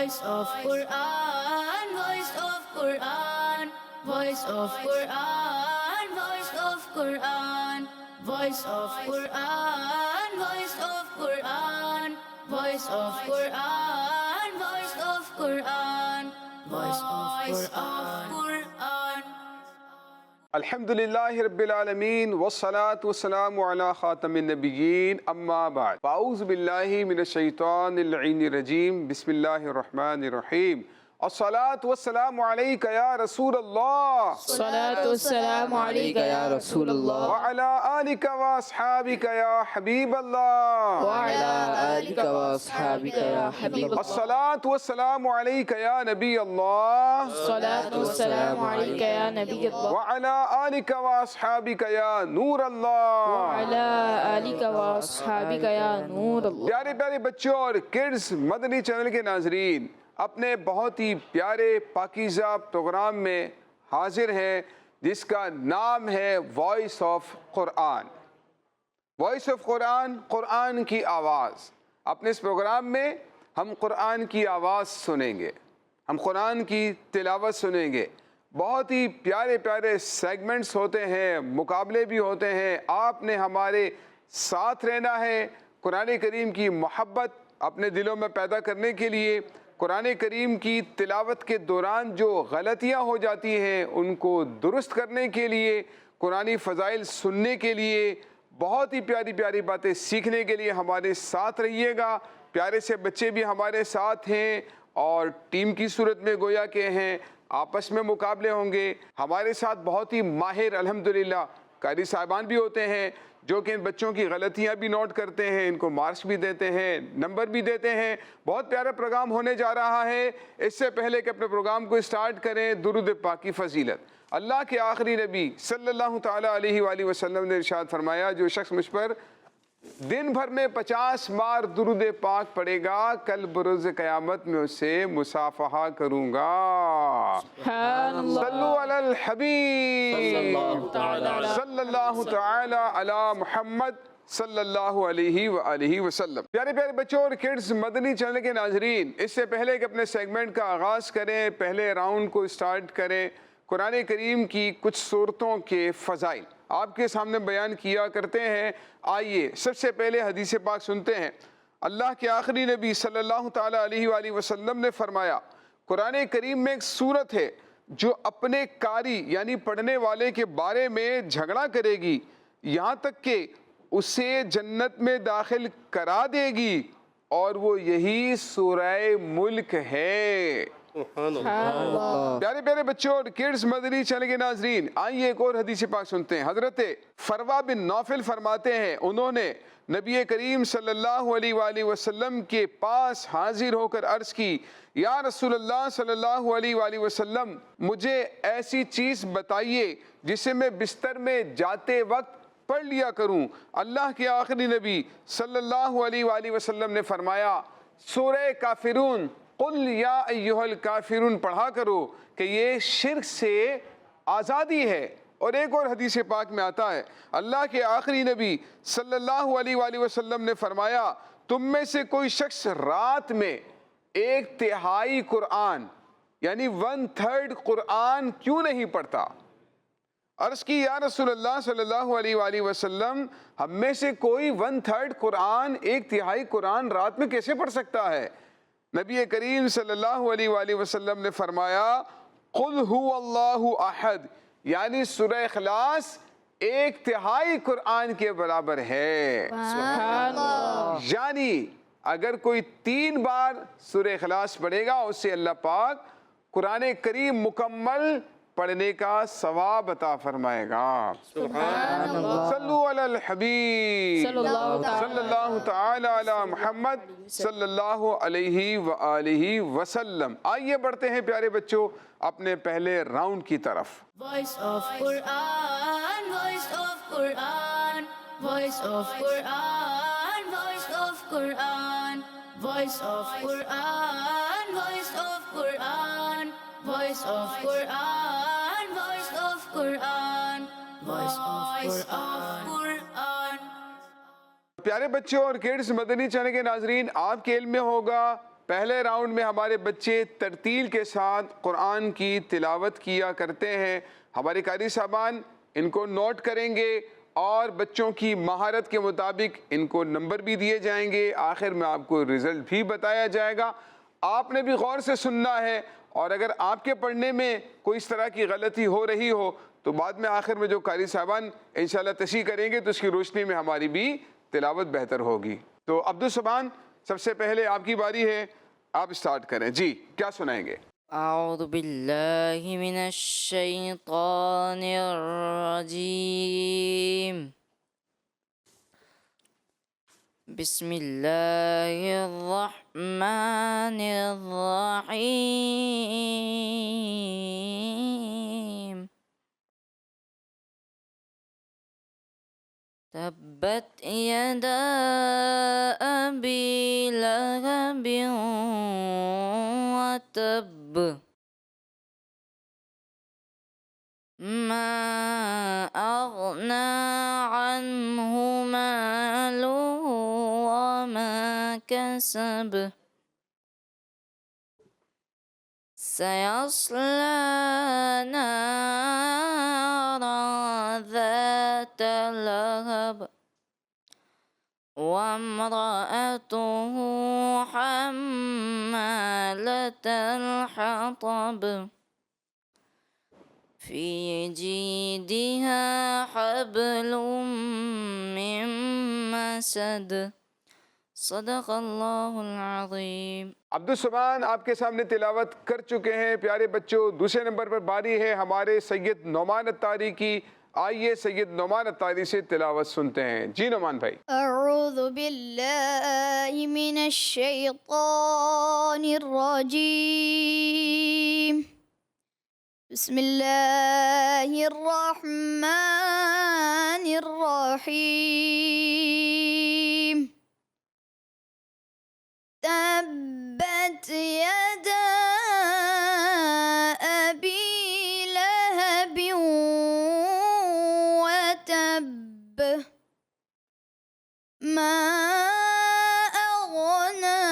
Voice of Quran, voice of Quran, voice of Quran, voice of Quran, voice of Quran, voice of Quran, voice of Quran, voice of Quran, voice of Quran. الحمدللہ رب العالمین والصلاة والسلام علی خاتم النبیین اما بعد فاعوذ باللہ من الشیطان اللعین الرجیم بسم اللہ الرحمن الرحیم الصلاة والسلام علیک یا رسول اللہ الصلاة والسلام علیک یا رسول اللہ وعلی آلک واصحابک یا حبیب اللہ وعلی آلک واصحابک یا حبیب اللہ الصلاة والسلام علیک یا نبی اللہ الصلاة والسلام علیک یا نبی اللہ وعلی آلک واصحابک یا نور اللہ وعلی آلک واصحابک یا نور اللہ. پیارے پیارے بچوں اور کڈز مدنی چینل کے ناظرین، اپنے بہت ہی پیارے پاکیزہ پروگرام میں حاضر ہیں جس کا نام ہے voice of Quran. Voice of Quran, قرآن کی آواز. اپنے اس پروگرام میں ہم قرآن کی آواز سنیں گے، ہم قرآن کی تلاوت سنیں گے. بہت ہی پیارے پیارے سیگمنٹس ہوتے ہیں، مقابلے بھی ہوتے ہیں. آپ نے ہمارے ساتھ رہنا ہے قرآن کریم کی محبت اپنے دلوں میں پیدا کرنے کے لیے. قرآن کریم کی تلاوت کے دوران جو غلطیاں ہو جاتی ہیں ان کو درست کرنے کے لیے، قرآنی فضائل سننے کے لیے، بہت ہی پیاری پیاری باتیں سیکھنے کے لیے ہمارے ساتھ رہیے گا. پیارے سے بچے بھی ہمارے ساتھ ہیں اور ٹیم کی صورت میں گویا کہ ہیں، آپس میں مقابلے ہوں گے. ہمارے ساتھ بہت ہی ماہر الحمدللہ قاری صاحبان بھی ہوتے ہیں جو کہ ان بچوں کی غلطیاں بھی نوٹ کرتے ہیں، ان کو مارکس بھی دیتے ہیں، نمبر بھی دیتے ہیں. بہت پیارا پروگرام ہونے جا رہا ہے. اس سے پہلے کہ اپنے پروگرام کو اسٹارٹ کریں، درود پاک کی فضیلت. اللہ کے آخری نبی صلی اللہ تعالیٰ علیہ وآلہ وسلم نے ارشاد فرمایا، جو شخص مجھ پر دن بھر میں 50 بار درود پاک پڑھے گا، کل بروز قیامت میں اسے مصافحہ کروں گا. سبحان اللہ. صلو علی الحبیب صلی اللہ تعالی علی محمد صلی اللہ علیہ وآلہ وسلم. پیارے پیارے بچوں اور کڈز مدنی چینل کے ناظرین، اس سے پہلے کہ اپنے سیگمنٹ کا آغاز کریں، پہلے راؤنڈ کو اسٹارٹ کریں، قرآن کریم کی کچھ صورتوں کے فضائل آپ کے سامنے بیان کیا کرتے ہیں. آئیے سب سے پہلے حدیث پاک سنتے ہیں. اللہ کے آخری نبی صلی اللہ تعالیٰ علیہ وآلہ وسلم نے فرمایا، قرآن کریم میں ایک صورت ہے جو اپنے قاری یعنی پڑھنے والے کے بارے میں جھگڑا کرے گی یہاں تک کہ اسے جنت میں داخل کرا دے گی، اور وہ یہی سورہ ملک ہے. پیارے پیارے بچوں اور کڈز مدنی چینل کے ناظرین، آئیے ایک اور حدیث پاک سنتے ہیں. حضرت فروا بن نوفل فرماتے ہیں، انہوں نے نبی کریم صلی اللہ علیہ وآلہ وسلم کے پاس حاضر ہو کر عرض کی، یا رسول اللہ صلی اللہ علیہ وآلہ وسلم، مجھے ایسی چیز بتائیے جسے میں بستر میں جاتے وقت پڑھ لیا کروں. اللہ کے آخری نبی صلی اللہ علیہ وآلہ وسلم نے فرمایا، سورہ کافرون، قل یا ایہا الکافرون پڑھا کرو کہ یہ شرک سے آزادی ہے. اور ایک اور حدیث پاک میں آتا ہے، اللہ کے آخری نبی صلی اللہ علیہ وآلہ وسلم نے فرمایا، تم میں سے کوئی شخص رات میں 1/3 قرآن یعنی 1/3 قرآن کیوں نہیں پڑھتا؟ عرض کی، یا رسول اللہ صلی اللہ علیہ وآلہ وسلم، ہم میں سے کوئی 1/3 قرآن، 1/3 قرآن رات میں کیسے پڑھ سکتا ہے؟ نبی کریم صلی اللہ علیہ وآلہ وسلم نے فرمایا، قل هو اللہ احد، یعنی سورہ اخلاص 1/3 قرآن کے برابر ہے. سبحان اللہ. یعنی اگر کوئی 3 بار سورہ اخلاص پڑھے گا، اس سے اللہ پاک قرآن کریم مکمل پڑھنے کا ثواب عطا فرمائے گا. سبحان اللہ. صلو علی الحبیب صلی اللہ تعالی علی محمد صلی اللہ علیہ وآلہ وسلم. آئیے بڑھتے ہیں پیارے بچوں اپنے پہلے راؤنڈ کی طرف. Voice of Quran, voice of Quran, voice of Quran, voice of Quran, voice of Quran, voice of Quran, voice of Quran, voice of Quran, voice of Quran. پیارے بچوں اور کڈز مدنی چینل کے ناظرین، آپ کے علم میں ہوگا پہلے راؤنڈ میں ہمارے بچے ترتیل کے ساتھ قرآن کی تلاوت کیا کرتے ہیں. ہمارے قاری صاحبان ان کو نوٹ کریں گے اور بچوں کی مہارت کے مطابق ان کو نمبر بھی دیے جائیں گے. آخر میں آپ کو رزلٹ بھی بتایا جائے گا. آپ نے بھی غور سے سننا ہے، اور اگر آپ کے پڑھنے میں کوئی اس طرح کی غلطی ہو رہی ہو تو بعد میں آخر میں جو قاری صاحبان انشاءاللہ تصحیح کریں گے تو اس کی روشنی میں ہماری بھی تلاوت بہتر ہوگی. تو عبدالسبحان سب سے پہلے آپ کی باری ہے، آپ سٹارٹ کریں. جی کیا سنائیں گے؟ اعوذ باللہ من الشیطان الرجیم. بسم اللہ الرحمن الرحیم. تبت یدا ابی لہب وتب ما اغنى عنه ماله وما كسب سيصلى نارا ذات لهب وامرأته حمالة الحطب في جيدها حبل من مسد. صدق اللہ العظیم. عبدالسبحان آپ کے سامنے تلاوت کر چکے ہیں. پیارے بچوں، دوسرے نمبر پر باری ہے ہمارے سید نعمان الطاری کی. آئیے سید نعمان الطاری سے تلاوت سنتے ہیں. جی نعمان بھائی. اعوذ باللہ من الشیطان الرجیم. بسم اللہ الرحمن الرحیم. تبت یدا ابی لہب وتب ما اغنى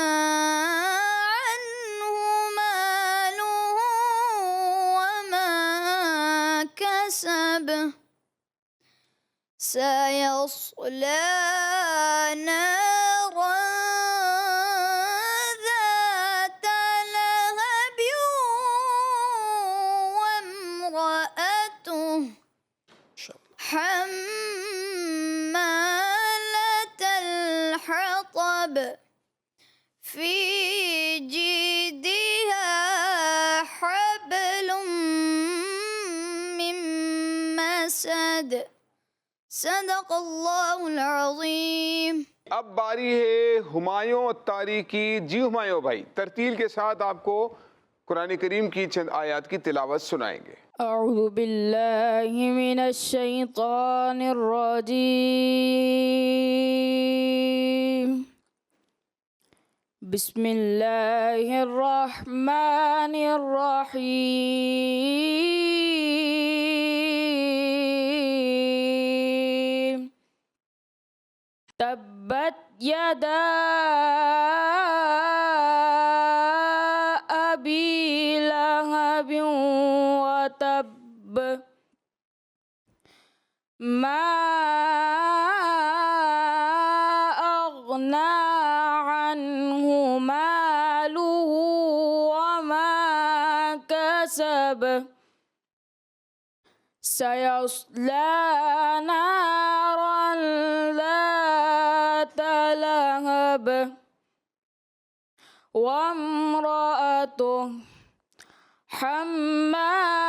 عنه ماله وما كسب سيصلى نارا ذات لهب وامرأته حمالة الحطب في جيدها حبل من مسد. صدق اللہ العظیم. اب باری ہے ہمایوں الطاری کی. جی ہمایوں بھائی، ترتیل کے ساتھ آپ کو قرآن کریم کی چند آیات کی تلاوت سنائیں گے. اعوذ باللہ من الشیطان الرجیم. بسم اللہ الرحمن الرحیم. تبت یدا ابی لہب وتب ما اغنى عنه ماله وما كسب سيصلى نارا ذات لهب وامرأته حمالة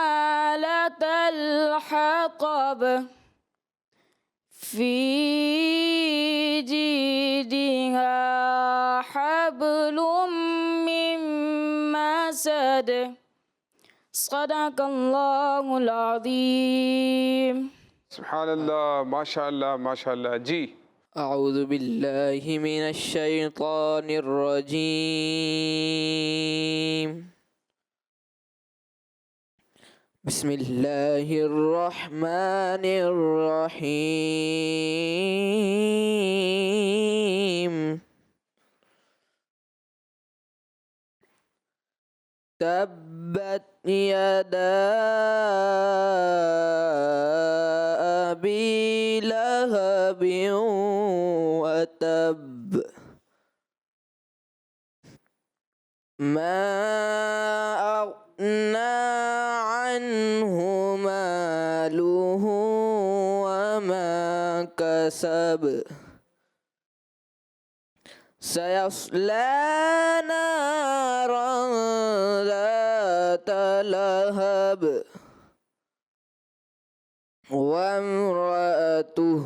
الحطب في جيدها حبل من مسد. صدق اللہ العظیم. سبحان اللہ، ماشاء اللہ ماشاء اللہ. جی اعوذ باللہ من الشیطان الرجیم. بسم اللہ الرحمن الرحیم. تبت يدا أبي لهب وتب ما أغنى عنه ماله وما كسب سيصلى نارا ذات لهب وامرأته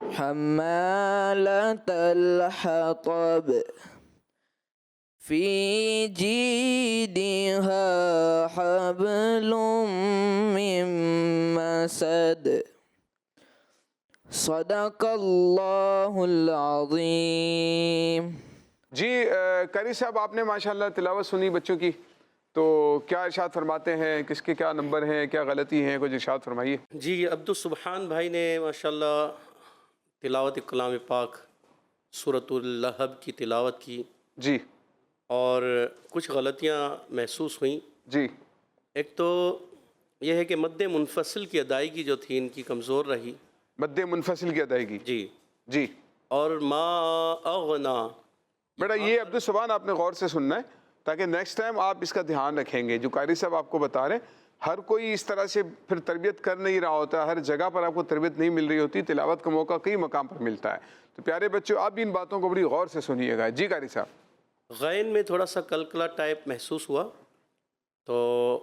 حمالة الحطب في جيدها حبل من مسد صدق اللہ العظیم۔ جی قاری صاحب، آپ نے ماشاءاللہ تلاوت سنی بچوں کی، تو کیا ارشاد فرماتے ہیں؟ کس کے کیا نمبر ہیں، کیا غلطی ہیں، کچھ ارشاد فرمائیے۔ جی، عبدالسبحان بھائی نے ماشاءاللہ تلاوت کلام پاک سورۃ اللہب کی تلاوت کی، جی اور کچھ غلطیاں محسوس ہوئیں۔ جی ایک تو یہ ہے کہ مد منفصل کی ادائیگی جو تھی ان کی کمزور رہی۔ مد منفصل کی ادائیگی، جی، جی اور ما اغنا، بیٹا یہ عبدالسبحان آپ نے غور سے سننا ہے، تاکہ نیکسٹ ٹائم آپ اس کا دھیان رکھیں گے۔ جو قاری صاحب آپ کو بتا رہے ہیں، ہر کوئی اس طرح سے پھر تربیت کر نہیں رہا ہوتا، ہر جگہ پر آپ کو تربیت نہیں مل رہی ہوتی، تلاوت کا موقع کئی مقام پر ملتا ہے۔ تو پیارے بچوں، آپ بھی ان باتوں کو بڑی غور سے سنیے گا۔ جی قاری صاحب۔ غین میں تھوڑا سا کلکلا ٹائپ محسوس ہوا، تو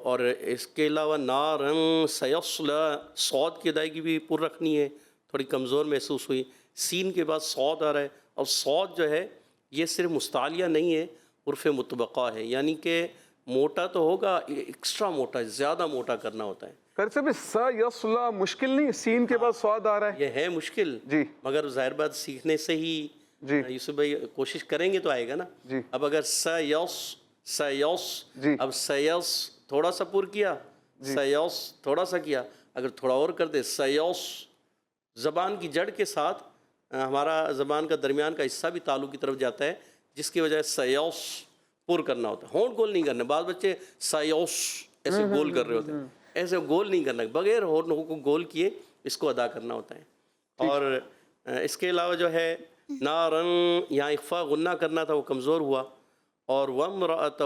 اور اس کے علاوہ نارن سیصلا، صاد کی ادائیگی بھی پر رکھنی ہے، تھوڑی کمزور محسوس ہوئی۔ سین کے بعد صاد آ رہا ہے، اور صاد جو ہے یہ صرف مستعلیہ نہیں ہے، عرف مطبقہ ہے، یعنی کہ موٹا تو ہوگا، ایکسٹرا موٹا، زیادہ موٹا کرنا ہوتا ہے۔ قاری صاحب سیصلا مشکل نہیں، سین کے بعد صاد آ رہا ہے؟ یہ ہے مشکل، جی مگر ظاہر بات سیکھنے سے ہی جی یوسف بھائی کوشش کریں گے تو آئے گا نا۔ جی اب اگر سیوس جی اب سیوس تھوڑا سا پر کیا، سیوس تھوڑا سا کیا، اگر تھوڑا اور کر دے سیوس، زبان کی جڑ کے ساتھ ہمارا زبان کا درمیان کا حصہ بھی تالو کی طرف جاتا ہے، جس کی وجہ سے سیوس پر کرنا ہوتا ہے، ہونٹ گول نہیں کرنا۔ بعض بچے سیوس ایسے گول کر رہے ہوتے ہیں، ایسے گول نہیں کرنا، بغیر ہونٹوں کو گول کیے اس کو ادا کرنا ہوتا ہے۔ اور اس کے علاوہ جو ہے نارن، یہاں اخفا غنہ کرنا تھا، وہ کمزور ہوا، اور وامرأتہ،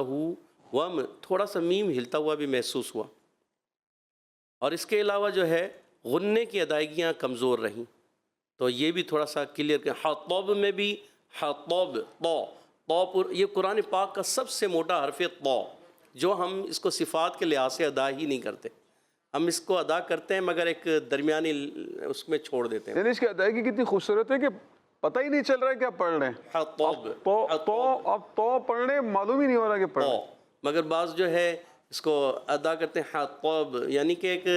وم تھوڑا سا میم ہلتا ہوا بھی محسوس ہوا، اور اس کے علاوہ جو ہے غنے کی ادائیگیاں کمزور رہیں، تو یہ بھی تھوڑا سا کلیئر کریں۔ حطب میں بھی حطب، تو یہ قرآن پاک کا سب سے موٹا حرف تو، جو ہم اس کو صفات کے لحاظ سے ادا ہی نہیں کرتے، ہم اس کو ادا کرتے ہیں مگر ایک درمیانی اس میں چھوڑ دیتے ہیں۔ یعنی اس کی ادائیگی کتنی خوبصورت ہے کہ پتہ ہی نہیں چل رہا ہے کہ آپ پڑھ رہے ہیں۔ حطب، اب تو پڑھ رہے ہیں، معلوم ہی نہیں ہو رہا کہ پڑھ رہے ہیں۔ مگر بعض جو ہے اس کو ادا کرتے ہیں حطب، یعنی کہ ایک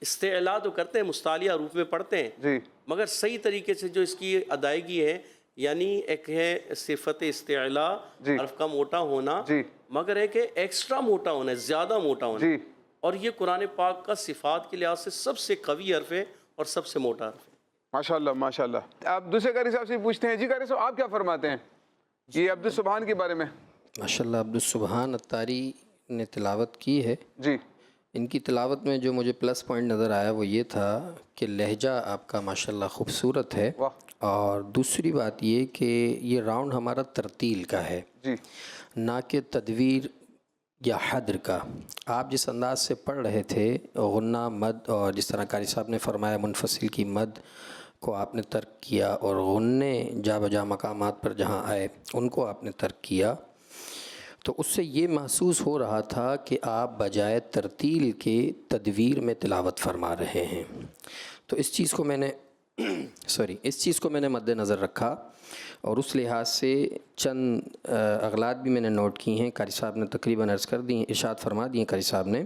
استعلاء تو کرتے ہیں، مستعلیہ روپ میں پڑھتے ہیں، جی مگر صحیح طریقے سے جو اس کی ادائیگی ہے، یعنی ایک ہے صفت استعلاء، جی حرف کا موٹا ہونا، جی مگر ایک ہے ایکسٹرا موٹا ہونا ہے، زیادہ موٹا ہونا، جی اور یہ قرآن پاک کا صفات کے لحاظ سے سب سے قوی حرف ہے اور سب سے موٹا حرف ہے۔ ماشاءاللہ ماشاءاللہ۔ آپ دوسرے قاری صاحب سے پوچھتے ہیں۔ جی قاری صاحب، آپ کیا فرماتے ہیں یہ عبدالسبحان کے بارے میں؟ ماشاءاللہ عبدالسبحان اتاری نے تلاوت کی ہے۔ جی ان کی تلاوت میں جو مجھے پلس پوائنٹ نظر آیا وہ یہ تھا کہ لہجہ آپ کا ماشاءاللہ خوبصورت ہے، واہ، اور دوسری بات یہ کہ یہ راؤنڈ ہمارا ترتیل کا ہے، جی نہ کہ تدویر یا حدر کا۔ آپ جس انداز سے پڑھ رہے تھے، غنہ مد، اور جس طرح قاری صاحب نے فرمایا منفصل کی مد کو آپ نے ترک کیا، اور غنے جا بجا مقامات پر جہاں آئے ان کو آپ نے ترک کیا، تو اس سے یہ محسوس ہو رہا تھا کہ آپ بجائے ترتیل کے تدویر میں تلاوت فرما رہے ہیں۔ تو اس چیز کو میں نے مد نظر رکھا، اور اس لحاظ سے چند اغلاط بھی میں نے نوٹ کی ہیں، قاری صاحب نے تقریباً عرض کر دی ہیں، ارشاد فرما دی ہیں قاری صاحب نے۔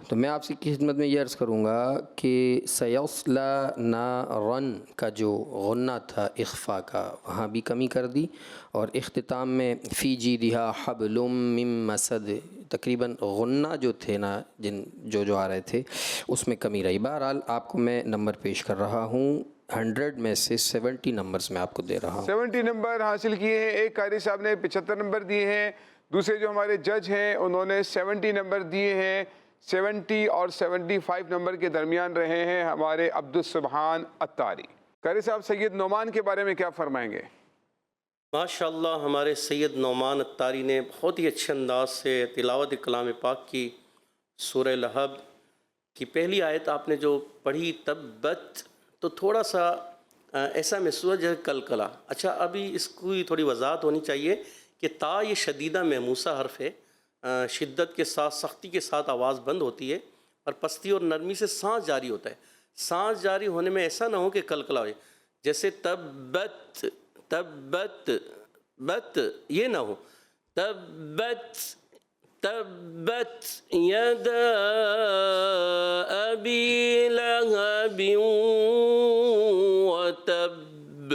تو میں آپ کی خدمت میں یہ عرض کروں گا کہ سیصلا نارن کا جو غنہ تھا اخفا کا، وہاں بھی کمی کر دی، اور اختتام میں فی جیدہا حبل من مسد، تقریباً غنہ جو تھے نا جو آ رہے تھے اس میں کمی رہی۔ بہرحال آپ کو میں نمبر پیش کر رہا ہوں، 100 میں سے 70 نمبرز میں آپ کو دے رہا ہوں۔ 70 نمبر حاصل کیے ہیں۔ ایک قاری صاحب نے 75 نمبر دیے ہیں، دوسرے جو ہمارے جج ہیں انہوں نے 70 نمبر دیے ہیں، 70 اور 75 نمبر کے درمیان رہے ہیں ہمارے عبدالسبحان اتاری۔ قاری صاحب سید نعمان کے بارے میں کیا فرمائیں گے؟ ماشاءاللہ ہمارے سید نعمان اتاری نے بہت ہی اچھے انداز سے تلاوت کلام پاک کی۔ سورہ لہب کی پہلی آیت آپ نے جو پڑھی تبت، تو تھوڑا سا ایسا محسوس جیسے کلکلا۔ اچھا ابھی اس کی تھوڑی وضاحت ہونی چاہیے کہ تا یہ شدیدہ محموسہ حرف ہے، شدت کے ساتھ سختی کے ساتھ آواز بند ہوتی ہے اور پستی اور نرمی سے سانس جاری ہوتا ہے۔ سانس جاری ہونے میں ایسا نہ ہو کہ کلکلا ہو، جیسے تبت تبت بت یہ نہ ہو، تبت تبت یدا ابی لہب وتب۔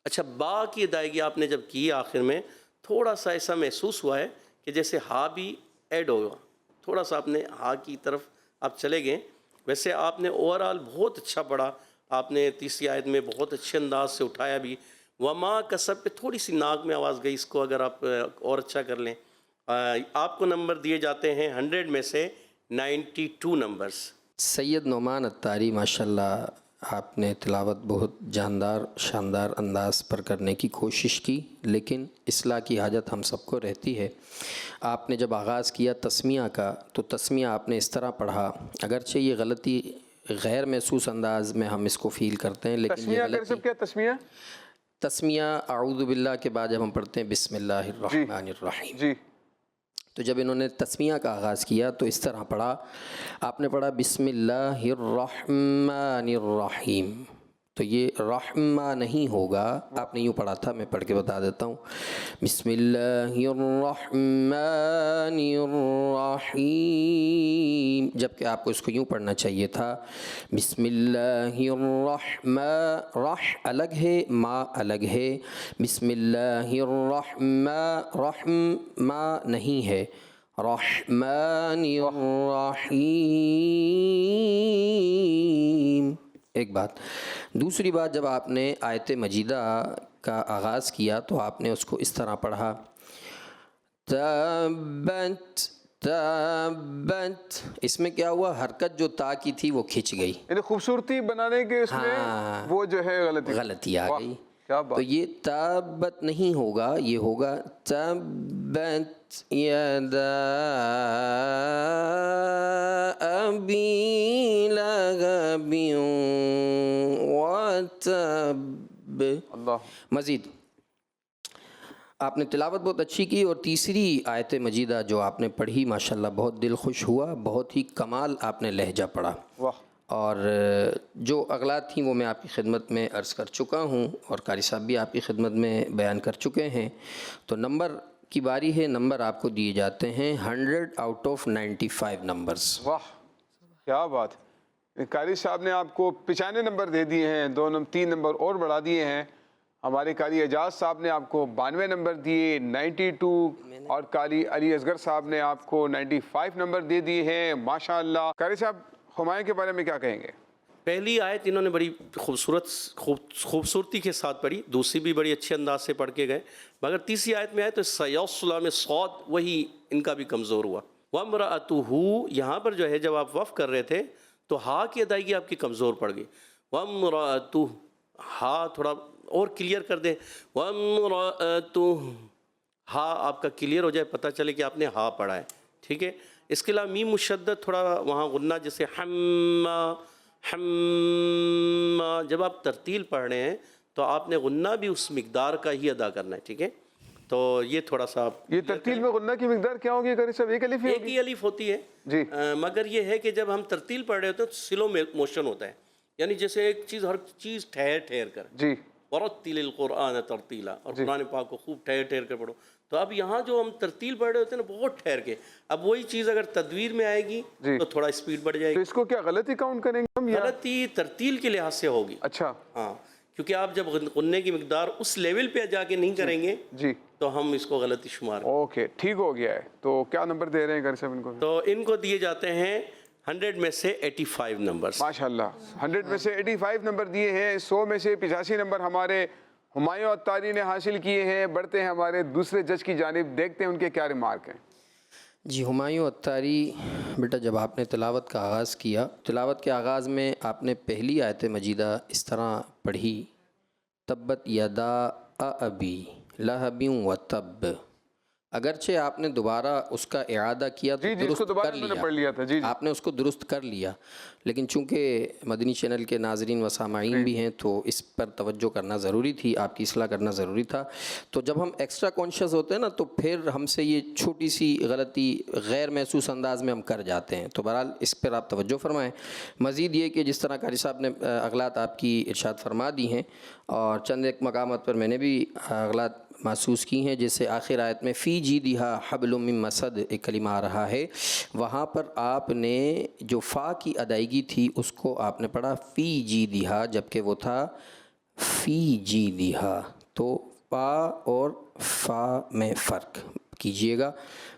اچھا با کی ادائیگی آپ نے جب کی آخر میں تھوڑا سا ایسا محسوس ہوا ہے کہ جیسے ہا بھی ایڈ ہوگا، تھوڑا سا آپ نے ہا کی طرف آپ چلے گئے۔ ویسے آپ نے اوورآل بہت اچھا پڑھا، آپ نے تیسری آیت میں بہت اچھے انداز سے اٹھایا بھی۔ وما کسب پہ تھوڑی سی ناک میں آواز گئی، اس کو اگر آپ اور اچھا کر لیں۔ آپ کو نمبر دیے جاتے ہیں 100 میں سے 92 نمبرز۔ سید نعمان اتاری ماشاءاللہ آپ نے تلاوت بہت جاندار شاندار انداز پر کرنے کی کوشش کی، لیکن اصلاح کی حاجت ہم سب کو رہتی ہے۔ آپ نے جب آغاز کیا تسمیہ کا تو تسمیہ آپ نے اس طرح پڑھا، اگرچہ یہ غلطی غیر محسوس انداز میں ہم اس کو فیل کرتے ہیں، لیکن یہ تسمیہ کیا تسمیہ؟ تسمیہ اعوذ باللہ کے بعد جب ہم پڑھتے ہیں بسم اللہ الرحمن الرحیم، جی تو جب انہوں نے تسمیہ کا آغاز کیا تو اس طرح پڑھا، آپ نے پڑھا بسم اللہ الرحمن الرحیم، تو یہ رحمہ نہیں ہوگا، آپ نے یوں پڑھا تھا، میں پڑھ کے بتا دیتا ہوں۔ بسم اللہ الرحمن الرحیم، جبکہ آپ کو اس کو یوں پڑھنا چاہیے تھا بسم اللہ الرحمن، رح الگ ہے ما الگ ہے، بسم اللہ الرحمن، رحمہ نہیں ہے، رحمن الرحیم۔ ایک بات، دوسری بات، جب آپ نے آیت مجیدہ کا آغاز کیا تو آپ نے اس کو اس طرح پڑھا تبت تبت، اس میں کیا ہوا، حرکت جو تا کی تھی وہ کھچ گئی، یعنی خوبصورتی بنانے کے اس میں وہ جو ہے غلطی آ گئی، کیا بات۔ تو یہ تبت نہیں ہوگا، یہ ہوگا تبت یدا ابی لہب وتب۔ اللہ مزید آپ نے تلاوت بہت اچھی کی، اور تیسری آیت مجیدہ جو آپ نے پڑھی ماشاءاللہ بہت دل خوش ہوا، بہت ہی کمال آپ نے لہجہ پڑھا، واہ۔ اور جو اغلاط تھیں وہ میں آپ کی خدمت میں عرض کر چکا ہوں، اور قاری صاحب بھی آپ کی خدمت میں بیان کر چکے ہیں۔ تو نمبر کی باری ہے، نمبر آپ کو دیے جاتے ہیں 100 آؤٹ آف 95 نمبرز۔ واہ کیا بات، قاری صاحب نے آپ کو 95 نمبر دے دیے ہیں، 3 نمبر اور بڑھا دیے ہیں۔ ہمارے قاری اعجاز صاحب نے آپ کو 92 نمبر دیے 92، اور قاری علی اصغر صاحب نے آپ کو 95 نمبر دے دیے ہیں، ماشاءاللہ۔ قاری صاحب ہمایوں کے بارے میں کیا کہیں گے؟ پہلی آیت انہوں نے بڑی خوبصورتی کے ساتھ پڑھی، دوسری بھی بڑی اچھے انداز سے پڑھ کے گئے، مگر تیسری آیت میں آئے تو سیصلی میں صاد وہی ان کا بھی کمزور ہوا۔ وامرأتہ، یہاں پر جو ہے جب آپ وقف کر رہے تھے تو ہا کی ادائیگی آپ کی کمزور پڑ گئی۔ وامرأتہ، ہا تھوڑا اور کلیئر کر دیں، وامرأتہ، ہا آپ کا کلیئر ہو جائے، پتہ چلے کہ آپ نے ہا پڑھا ہے، ٹھیک ہے۔ اس کے علاوہ میم مشدد تھوڑا وہاں غنہ، جیسے حما حما، جب آپ ترتیل پڑھ رہے ہیں تو آپ نے غنہ بھی اس مقدار کا ہی ادا کرنا ہے، ٹھیک ہے۔ تو یہ تھوڑا سا آپ، یہ ترتیل میں غنہ کی مقدار کیا ہوگی قاری صاحب؟ ایک الف ہی ایک ہوگی؟ ہی الف ہوتی ہے جی، مگر یہ ہے کہ جب ہم ترتیل پڑھ رہے ہوتے ہیں تو سلو موشن ہوتا ہے، یعنی جیسے ایک چیز ہر چیز ٹھہر ٹھہر کر، جی ورتل القرآن ترتیلا، اور قرآن پاک کو خوب ٹھہر ٹھہر کر پڑھو۔ تو اب یہاں جو ہم ترتیل پڑھ رہے ہوتے ہیں نا بہت ٹھہر کے، اب وہی چیز اگر تدویر میں آئے گی تو تھوڑا اسپیڈ بڑھ جائے تو گی۔ اس کو کیا غلطی کاؤنٹ کریں گے ہم یا؟ غلطی ترتیل کے لحاظ سے ہوگی، اچھا ہاں، کیونکہ آپ جب غنے کی مقدار اس لیول پہ جا کے نہیں کریں گے جی، تو ہم اس کو غلطی شمار کریں۔ اوکے ٹھیک ہو گیا ہے۔ تو کیا نمبر دے رہے ہیں قاری صاحب ان کو؟ تو ان کو دیے جاتے ہیں 100 میں سے 85 نمبرز۔ ماشاءاللہ 100 میں سے 85 نمبر دیے ہیں، 100 میں سے 85 نمبر ہمارے ہمایوں اتاری نے حاصل کیے ہیں. بڑھتے ہیں ہمارے دوسرے جج کی جانب, دیکھتے ہیں ان کے کیا ریمارک ہیں. جی ہمایوں اتاری بیٹا, جب آپ نے تلاوت کا آغاز کیا, تلاوت کے آغاز میں آپ نے پہلی آیت مجیدہ اس طرح پڑھی, تبت یدا ابی لہب و تب. اگرچہ آپ نے دوبارہ اس کا اعادہ کیا تو جی اس کو درست دوبارہ کر میں نے لیا, پڑھ لیا تھا. جی آپ نے اس کو درست کر لیا, لیکن چونکہ مدنی چینل کے ناظرین و سامعین بھی ہیں تو اس پر توجہ کرنا ضروری تھی, آپ کی اصلاح کرنا ضروری تھا. تو جب ہم ایکسٹرا کانشیس ہوتے ہیں نا تو پھر ہم سے یہ چھوٹی سی غلطی غیر محسوس انداز میں ہم کر جاتے ہیں. تو بہرحال اس پر آپ توجہ فرمائیں. مزید یہ کہ جس طرح قاری صاحب نے اغلاط آپ کی ارشاد فرما دی ہیں, اور چند ایک مقامات پر میں نے بھی اغلاط محسوس کی ہیں, جیسے آخر آیت میں فی جیدہا حبل من مسد ایک کلمہ آ رہا ہے, وہاں پر آپ نے جو فا کی ادائیگی تھی اس کو آپ نے پڑھا فی جیدہا, جبکہ وہ تھا فی جیدہا. تو پا اور فا میں فرق کیجئے گا.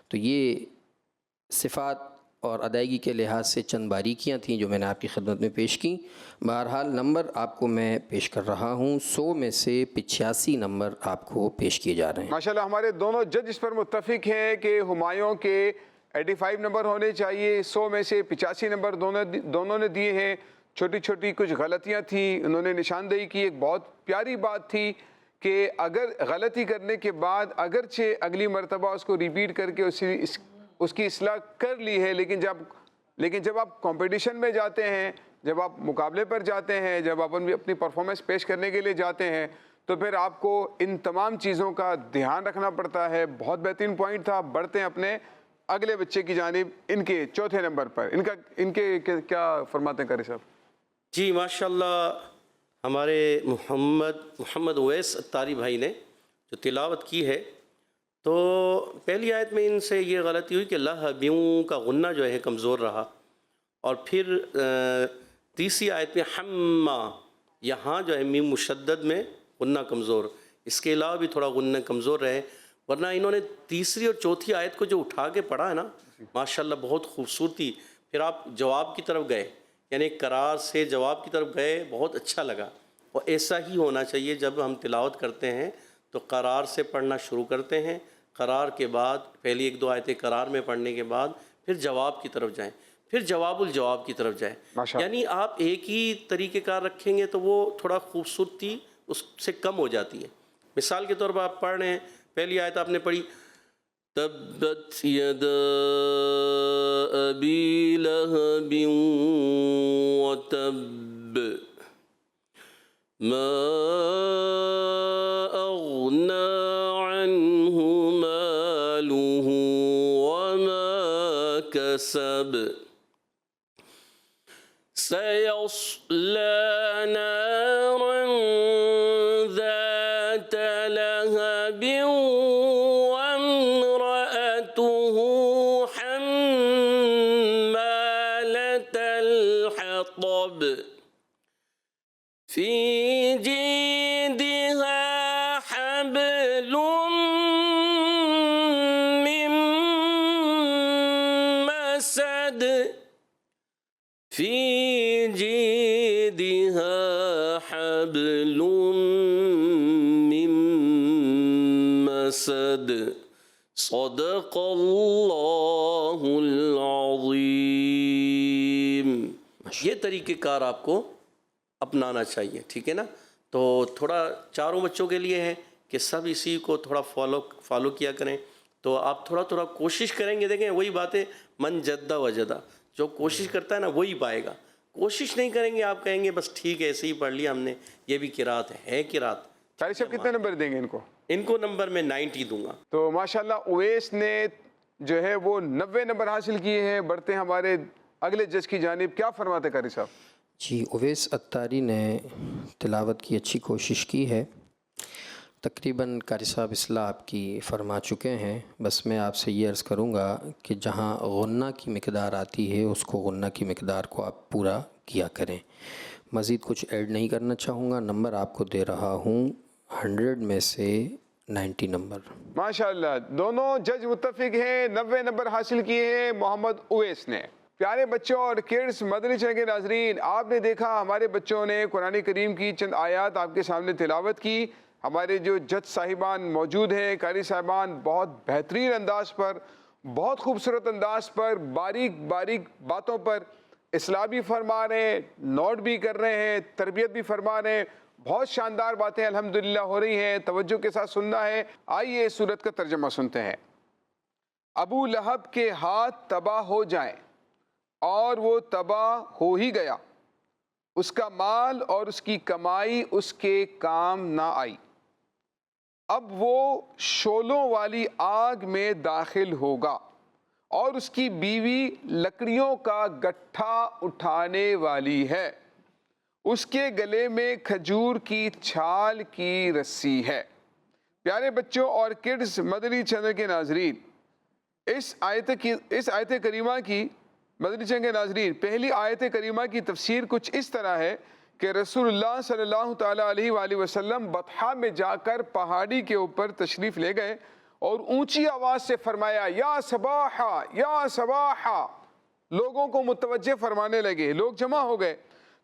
تو یہ صفات اور ادائیگی کے لحاظ سے چند باریکیاں تھیں جو میں نے آپ کی خدمت میں پیش کیں. بہرحال نمبر آپ کو میں پیش کر رہا ہوں, 100 میں سے 85 نمبر آپ کو پیش کیے جا رہے ہیں. ماشاءاللہ ہمارے دونوں جج اس پر متفق ہیں کہ ہمایوں کے 85 نمبر ہونے چاہیے. 100 میں سے 85 نمبر دونوں نے دیے ہیں. چھوٹی چھوٹی کچھ غلطیاں تھیں, انہوں نے نشاندہی کی. ایک بہت پیاری بات تھی کہ اگر غلطی کرنے کے بعد اگرچہ اگلی مرتبہ اس کو ریپیٹ کر کے اس کی اصلاح کر لی ہے, لیکن جب آپ کمپٹیشن میں جاتے ہیں, جب آپ مقابلے پر جاتے ہیں, جب آپ اپنی پرفارمنس پیش کرنے کے لیے جاتے ہیں, تو پھر آپ کو ان تمام چیزوں کا دھیان رکھنا پڑتا ہے. بہت بہترین پوائنٹ تھا. بڑھتے ہیں اپنے اگلے بچے کی جانب, ان کے چوتھے نمبر پر. ان کے کیا فرماتے ہیں قاری صاحب؟ جی ماشاءاللہ ہمارے محمد اویس اتاری بھائی نے جو تلاوت کی ہے, تو پہلی آیت میں ان سے یہ غلطی ہوئی کہ لہبیوں کا غنہ جو ہے کمزور رہا, اور پھر تیسری آیت میں حما, یہاں جو ہے میم مشدد میں غنہ کمزور. اس کے علاوہ بھی تھوڑا غنہ کمزور رہے, ورنہ انہوں نے تیسری اور چوتھی آیت کو جو اٹھا کے پڑھا ہے نا ماشاءاللہ بہت خوبصورتی. پھر آپ جواب کی طرف گئے, یعنی قرار سے جواب کی طرف گئے, بہت اچھا لگا. اور ایسا ہی ہونا چاہیے, جب ہم تلاوت کرتے ہیں تو قرار سے پڑھنا شروع کرتے ہیں, قرار کے بعد پہلی 1-2 آیتیں قرار میں پڑھنے کے بعد پھر جواب کی طرف جائیں, پھر جواب الجواب کی طرف جائیں. یعنی آپ ایک ہی طریقہ کار رکھیں گے تو وہ تھوڑا خوبصورتی اس سے کم ہو جاتی ہے. مثال کے طور پر آپ پڑھ رہے ہیں, پہلی آیت آپ نے پڑھی تبت یدا ابی لہب وتب ما اغنى عنه ماله وما كسب سيصلى نارا ذات لهب وامرأته حمالة الحطب في جيدها حبل من مسد في جيدها حبل من مسد صدق اللہ العظیم. یہ طریقہ کار آپ کو اپنانا چاہیے, ٹھیک ہے نا. تو تھوڑا چاروں بچوں کے لیے ہے کہ سب اسی کو تھوڑا فالو کیا کریں. تو آپ تھوڑا کوشش کریں گے, دیکھیں وہی باتیں من جدہ وجدہ, جو کوشش کرتا ہے نا وہی پائے گا. کوشش نہیں کریں گے, آپ کہیں گے بس ٹھیک ہے ایسے ہی پڑھ لیا ہم نے, یہ بھی قرات ہے قرات. قاری صاحب کتنے نمبر دیں گے ان کو؟ ان کو نمبر میں 90 دوں گا. تو ماشاءاللہ اویس نے جو ہے وہ 90 نمبر حاصل کیے ہیں. بڑھتے ہیں ہمارے اگلے جج کی جانب, کیا فرماتے ہیں قاری صاحب؟ جی اویس اتاری نے تلاوت کی اچھی کوشش کی ہے. تقریباً قاری صاحب اصلاح آپ کی فرما چکے ہیں. بس میں آپ سے یہ عرض کروں گا کہ جہاں غنہ کی مقدار آتی ہے اس کو غنہ کی مقدار کو آپ پورا کیا کریں. مزید کچھ ایڈ نہیں کرنا چاہوں گا. نمبر آپ کو دے رہا ہوں 100 میں سے 90 نمبر. ماشاءاللہ دونوں جج متفق ہیں, 90 نمبر حاصل کیے ہیں محمد اویس نے. پیارے بچوں اور کڈز مدنی چینل کے ناظرین, آپ نے دیکھا ہمارے بچوں نے قرآن کریم کی چند آیات آپ کے سامنے تلاوت کی. ہمارے جو جج صاحبان موجود ہیں، قاری صاحبان بہت بہترین انداز پر، بہت خوبصورت انداز پر، باریک باریک باتوں پر اصلاح بھی فرما رہے ہیں، نوٹ بھی کر رہے ہیں، تربیت بھی فرما رہے ہیں. بہت شاندار باتیں الحمدللہ ہو رہی ہیں، توجہ کے ساتھ سننا ہے. آئیے اس سورت کا ترجمہ سنتے ہیں. ابو لہب کے ہاتھ تباہ ہو جائیں، اور وہ تباہ ہو ہی گیا، اس کا مال اور اس کی کمائی اس کے کام نہ آئی. اب وہ شعلوں والی آگ میں داخل ہوگا، اور اس کی بیوی لکڑیوں کا گٹھا اٹھانے والی ہے، اس کے گلے میں کھجور کی چھال کی رسی ہے. پیارے بچوں اور کڈز مدنی چینل کے ناظرین، اس آیت کریمہ کی مدنی چینل کے ناظرین، پہلی آیت کریمہ کی تفسیر کچھ اس طرح ہے کہ رسول اللہ صلی اللہ تعالیٰ علیہ وآلہ وسلم بطحا میں جا کر پہاڑی کے اوپر تشریف لے گئے اور اونچی آواز سے فرمایا یا صباحا یا صباحا، لوگوں کو متوجہ فرمانے لگے، لوگ جمع ہو گئے.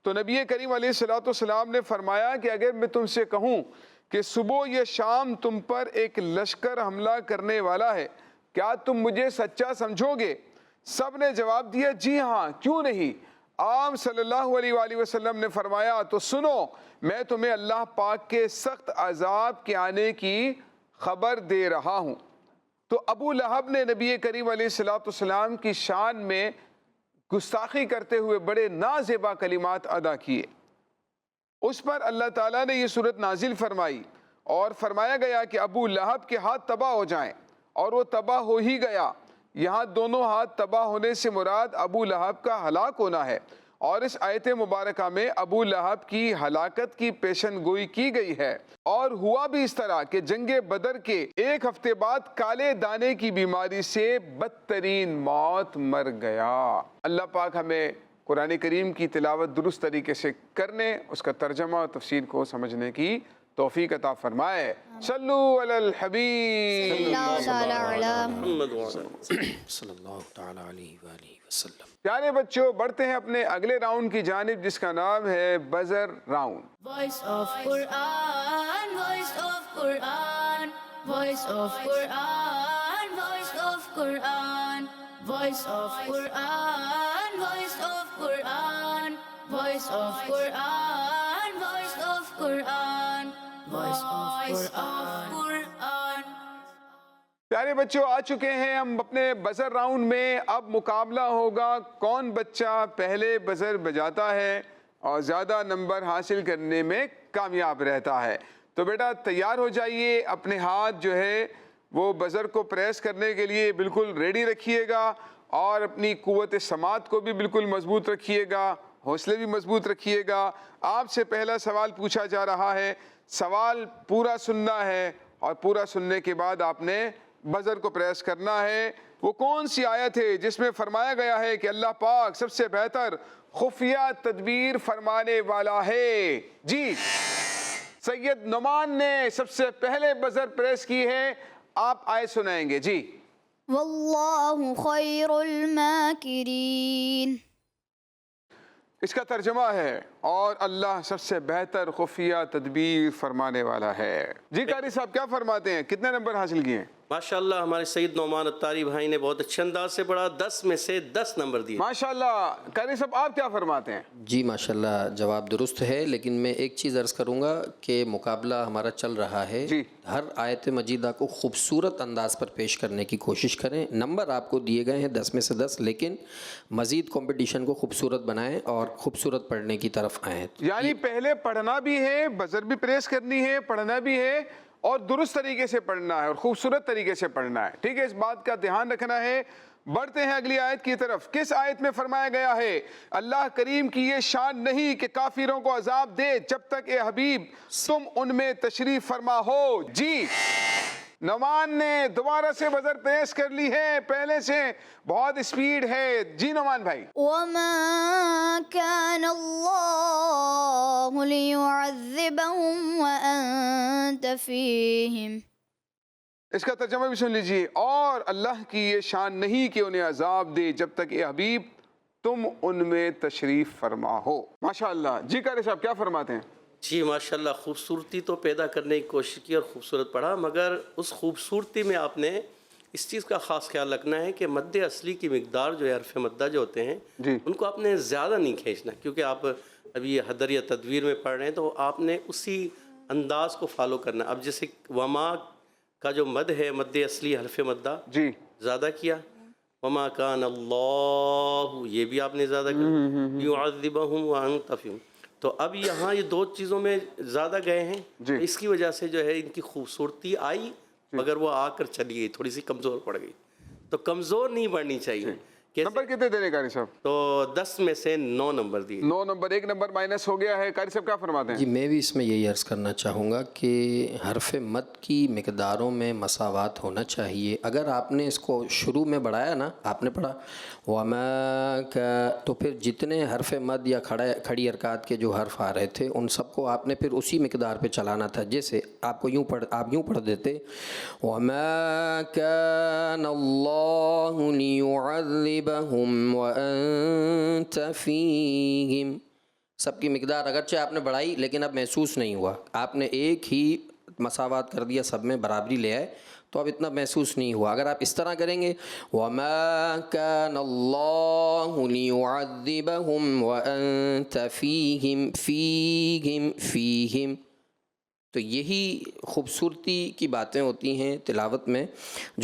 تو نبی کریم علیہ السلام نے فرمایا کہ اگر میں تم سے کہوں کہ صبح یا شام تم پر ایک لشکر حملہ کرنے والا ہے، کیا تم مجھے سچا سمجھو گے؟ سب نے جواب دیا جی ہاں، کیوں نہیں. آپ صلی اللہ علیہ وآلہ وسلم نے فرمایا تو سنو، میں تمہیں اللہ پاک کے سخت عذاب کے آنے کی خبر دے رہا ہوں. تو ابو لہب نے نبی کریم علیہ السلام کی شان میں گستاخی کرتے ہوئے بڑے نازیبا کلمات ادا کیے. اس پر اللہ تعالیٰ نے یہ صورت نازل فرمائی اور فرمایا گیا کہ ابو لہب کے ہاتھ تباہ ہو جائیں، اور وہ تباہ ہو ہی گیا. یہاں دونوں ہاتھ تباہ ہونے سے مراد ابو لہب کا ہلاک ہونا ہے، اور اس آیت مبارکہ میں ابو لہب کی ہلاکت کی پیشن گوئی کی گئی ہے. اور ہوا بھی اس طرح کہ جنگ بدر کے ایک ہفتے بعد کالے دانے کی بیماری سے بدترین موت مر گیا. اللہ پاک ہمیں قرآن کریم کی تلاوت درست طریقے سے کرنے، اس کا ترجمہ اور تفسیر کو سمجھنے کی توفیق عطا فرمائے. صلو علی الحبیب محمد صلی اللہ تعالیٰ علیہ وآلہ وسلم. پیارے بچوں، بڑھتے ہیں اپنے اگلے راؤنڈ کی جانب، جس کا نام ہے buzzer round. Voice of Quran, voice of Quran, voice of Quran, voice of Quran, voice of Quran, voice of Quran, voice of Quran, voice of Quran, voice of Quran. پیارے بچوں، آ چکے ہیں ہم اپنے بزر راؤنڈ میں. اب مقابلہ ہوگا کون بچہ پہلے بزر بجاتا ہے اور زیادہ نمبر حاصل کرنے میں کامیاب رہتا ہے. تو بیٹا تیار ہو جائیے، اپنے ہاتھ جو ہے وہ بزر کو پریس کرنے کے لیے بالکل ریڈی رکھیے گا، اور اپنی قوت سماعت کو بھی بالکل مضبوط رکھیے گا، حوصلے بھی مضبوط رکھیے گا. آپ سے پہلا سوال پوچھا جا رہا ہے. سوال پورا سننا ہے، اور پورا سننے کے بعد آپ نے بزر کو پریس کرنا ہے. وہ کون سی آیت ہے جس میں فرمایا گیا ہے کہ اللہ پاک سب سے بہتر خفیہ تدبیر فرمانے والا ہے؟ جی، سید نعمان نے سب سے پہلے بزر پریس کی ہے. آپ آیت سنائیں گے. جی. واللہ خیر الماکرین. اس کا ترجمہ ہے اور اللہ سب سے بہتر خفیہ تدبیر فرمانے والا ہے. جی قاری صاحب کیا فرماتے ہیں، کتنے نمبر حاصل کیے ہیں؟ ماشاءاللہ ہمارے سید نعمان اتاری بھائی نے بہت اچھے انداز سے پڑھا، 10 میں سے 10 نمبر دیے. ماشاءاللہ. قاری صاحب آپ کیا فرماتے ہیں؟ جی ماشاءاللہ جواب درست ہے، لیکن میں ایک چیز عرض کروں گا کہ مقابلہ ہمارا چل رہا ہے. جی. ہر آیت مجیدہ کو خوبصورت انداز پر پیش کرنے کی کوشش کریں. نمبر آپ کو دیے گئے ہیں 10 میں سے 10، لیکن مزید کمپٹیشن کو خوبصورت بنائیں اور خوبصورت پڑھنے کی طرف آئیں. یعنی پہلے پڑھنا بھی ہے، بزر بھی پریس کرنی ہے، پڑھنا بھی ہے، اور درست طریقے سے پڑھنا ہے اور خوبصورت طریقے سے پڑھنا ہے. ٹھیک ہے، اس بات کا دھیان رکھنا ہے. بڑھتے ہیں اگلی آیت کی طرف. کس آیت میں فرمایا گیا ہے اللہ کریم کی یہ شان نہیں کہ کافروں کو عذاب دے جب تک اے حبیب تم ان میں تشریف فرما ہو؟ جی. نعمان نے دوبارہ سے بزر پریس کر لی ہے، پہلے سے بہت اسپیڈ ہے. جی نعمان بھائی. وما كان الله ليعذبهم وأنت فيهم. اس کا ترجمہ بھی سن لیجئے. اور اللہ کی یہ شان نہیں کہ انہیں عذاب دے جب تک اے حبیب تم ان میں تشریف فرما ہو. ماشاءاللہ. جی قاری صاحب کیا فرماتے ہیں؟ جی ماشاءاللہ، خوبصورتی تو پیدا کرنے کی کوشش کی اور خوبصورت پڑھا، مگر اس خوبصورتی میں آپ نے اس چیز کا خاص خیال رکھنا ہے کہ مد اصلی کی مقدار جو ہے حرف مدہ جو ہوتے ہیں جی ان کو آپ نے زیادہ نہیں کھینچنا، کیونکہ آپ ابھی حدر یا تدویر میں پڑھ رہے ہیں تو آپ نے اسی انداز کو فالو کرنا ہے۔ اب جیسے وما کا جو مد ہے، مد اصلی حرف مدہ جی زیادہ کیا، وما کان اللہ یہ بھی آپ نے زیادہ کیا، یعذبہم وانت فیہم، تو اب یہاں یہ دو چیزوں میں زیادہ گئے ہیں، جی اس کی وجہ سے جو ہے ان کی خوبصورتی آئی مگر وہ آ کر چلی گئی، تھوڑی سی کمزور پڑ گئی، تو کمزور نہیں پڑنی چاہیے۔ نمبر کتنے دینے قاری صاحب؟ تو 10 میں سے 9 نمبر دیے۔ 9 نمبر، 1 نمبر مائنس ہو گیا ہے۔ قاری صاحب کیا فرماتے ہیں؟ جی میں بھی اس میں یہی عرض کرنا چاہوں گا کہ حرف مد کی مقداروں میں مساوات ہونا چاہیے۔ اگر آپ نے اس کو شروع میں بڑھایا نا، آپ نے پڑھا وما کا، تو پھر جتنے حرف مد یا کھڑی حرکات کے جو حرف آ رہے تھے ان سب کو آپ نے پھر اسی مقدار پہ چلانا تھا۔ جیسے آپ کو آپ یوں پڑھ دیتے وما کان اللہ لیعذبہم وانت فیہم، سب کی مقدار اگرچہ آپ نے بڑھائی لیکن اب محسوس نہیں ہوا، آپ نے ایک ہی مساوات کر دیا، سب میں برابری لے آئے تو اب اتنا محسوس نہیں ہوا۔ اگر آپ اس طرح کریں گے وَمَا كَانَ اللَّهُ لِيُعَذِّبَهُمْ وَأَنْتَ فِيهِمْ فِيهِمْ، تو یہی خوبصورتی کی باتیں ہوتی ہیں تلاوت میں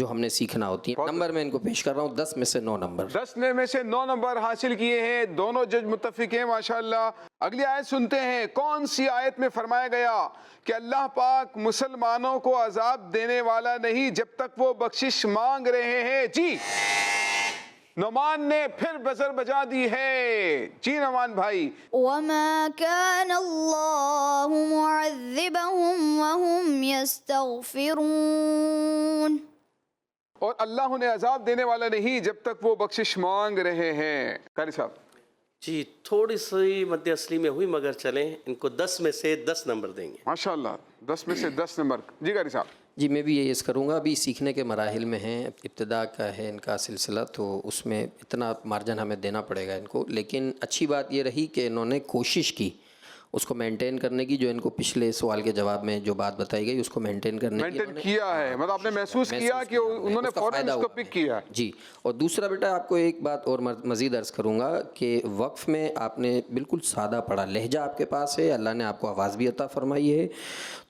جو ہم نے سیکھنا ہوتی ہیں۔ نمبر میں ان کو پیش کر رہا ہوں، 10 میں سے 9 نمبر۔ 10 میں سے 9 نمبر حاصل کیے ہیں، دونوں جج متفق ہیں ماشاءاللہ۔ اگلی آیت سنتے ہیں، کون سی آیت میں فرمایا گیا کہ اللہ پاک مسلمانوں کو عذاب دینے والا نہیں جب تک وہ بخشش مانگ رہے ہیں؟ جی نعمان نے پھر بزر بجا دی ہے۔ جی نعمان بھائی۔ وما كان الله معذبهم وهم يستغفرون، اور اللہ انہیں عذاب دینے والا نہیں جب تک وہ بخشش مانگ رہے ہیں۔ قاری صاحب جی تھوڑی سی مد اصلی میں ہوئی مگر چلیں، ان کو 10 میں سے 10 نمبر دیں گے۔ ماشاءاللہ، 10 میں سے 10 نمبر۔ جی قاری صاحب۔ جی میں بھی یہی عرض کروں گا، ابھی سیکھنے کے مراحل میں ہیں، ابتدا کا ہے ان کا سلسلہ، تو اس میں اتنا مارجن ہمیں دینا پڑے گا ان کو، لیکن اچھی بات یہ رہی کہ انہوں نے کوشش کی اس کو مینٹین کرنے کی، جو ان کو پچھلے سوال کے جواب میں جو بات بتائی گئی اس کو مینٹین کرنے کی کیا ہے، مطلب آپ نے محسوس کیا کہ انہوں نے فوراً اس کو پک کیا۔ جی اور دوسرا بیٹا آپ کو ایک بات اور مزید عرض کروں گا کہ وقف میں آپ نے بالکل سادہ پڑھا، لہجہ آپ کے پاس ہے، اللہ نے آپ کو آواز بھی عطا فرمائی ہے،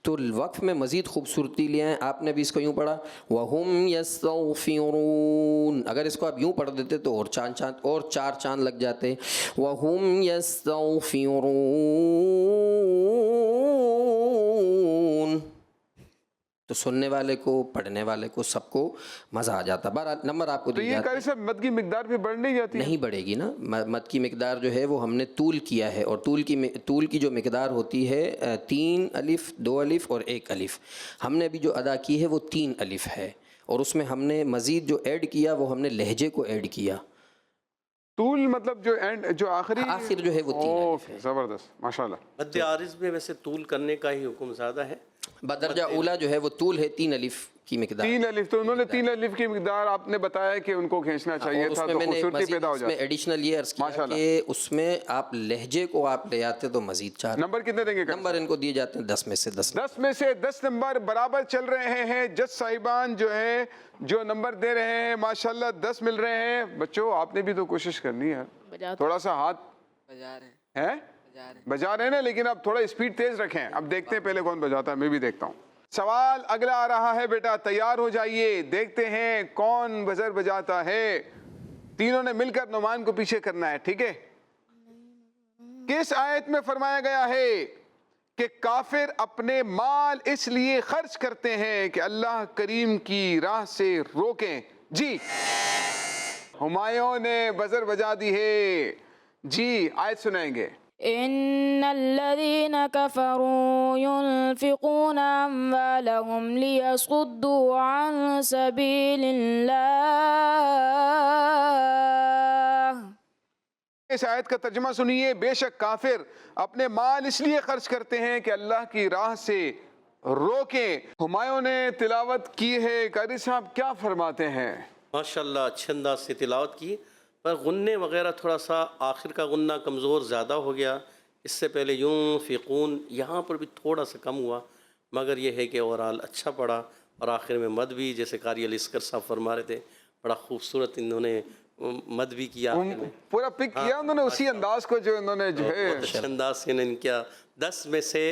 تو وقف میں مزید خوبصورتی لے آئیں۔ آپ نے بھی اس کو یوں پڑھا وَهُمْ يَسْتَغْفِرُونَ، اگر اس کو آپ یوں پڑھ دیتے تو اور چار چاند لگ جاتے۔ وَهُمْ يَسْتَغْفِرُونَ، تو سننے والے کو، پڑھنے والے کو، سب کو مزہ آ جاتا۔ بہرحال نمبر آپ کو تو یہ قاری صاحب مد کی مقدار بھی بڑھ نہیں جاتی؟ نہیں بڑھے گی نا، مد کی مقدار جو ہے وہ ہم نے طول کیا ہے، اور طول کی جو مقدار ہوتی ہے 3 الف 2 الف اور 1 الف، ہم نے ابھی جو ادا کی ہے وہ 3 الف ہے، اور اس میں ہم نے مزید جو ایڈ کیا وہ ہم نے لہجے کو ایڈ کیا۔ طول مطلب جو آخر جو ہے وہ 3 الف ہے۔ زبردست ماشاءاللہ۔ مد عارض میں ویسے طول کرنے کا ہی حکم زیادہ ہے، بدرجہ اولا جو ہے وہ طول ہے 3 الف کی مقدار، 3 الف، تو انہوں نے 3 الف کی مقدار آپ نے بتایا کہ ان کو کھینچنا چاہیے تھا، تو خوبصورتی پیدا ہو جاتی۔ ایڈیشنل یہ عرض کیا کہ اس میں آپ لہجے کو آپ لے آتے تو مزید 4 نمبر کتنے دیں گے؟ نمبر ان کو دیے جاتے ہیں 10 میں سے 10۔ 10 میں سے 10 نمبر برابر چل رہے ہیں۔ جج صاحبان جو ہیں جو نمبر دے رہے ہیں ماشاءاللہ 10 مل رہے ہیں۔ بچوں آپ نے بھی تو کوشش کرنی ہے، تھوڑا سا ہاتھ بجا رہے ہیں نا، لیکن اب تھوڑا اسپیڈ تیز رکھیں۔ اب دیکھتے ہیں پہلے کون بجاتا ہے، میں بھی دیکھتا ہوں۔ سوال اگلا آ رہا ہے بیٹا، تیار ہو جائیے، دیکھتے ہیں کون بزر بجاتا ہے۔ تینوں نے مل کر نعمان کو پیچھے کرنا ہے، ٹھیک ہے؟ کس آیت میں فرمایا گیا ہے کہ کافر اپنے مال اس لیے خرچ کرتے ہیں کہ اللہ کریم کی راہ سے روکیں؟ جی ہمایوں نے بزر بجا دی ہے، جی آیت سنائیں گے۔ إن الذين كفروا ينفقون أموالهم ليصدوا عن سبيل الله۔ اس آیت کا ترجمہ سنیے، بے شک کافر اپنے مال اس لیے خرچ کرتے ہیں کہ اللہ کی راہ سے روکیں۔ ہمایوں نے تلاوت کی ہے، قاری صاحب کیا فرماتے ہیں؟ ماشاءاللہ اچھے انداز سے تلاوت کی، پر غنے وغیرہ تھوڑا سا آخر کا غنہ کمزور زیادہ ہو گیا، اس سے پہلے ينفقون یہاں پر بھی تھوڑا سا کم ہوا، مگر یہ ہے کہ اوورال اچھا پڑا، اور آخر میں مد بھی جیسے قاری علی اصغر صاحب فرما رہے تھے، بڑا خوبصورت انہوں نے مد بھی کیا آخر میں، پورا پک کیا انہوں نے اسی انداز کو جو انہوں نے جو ہے بہت اچھے انداز سے انہوں نے کیا، 10 میں سے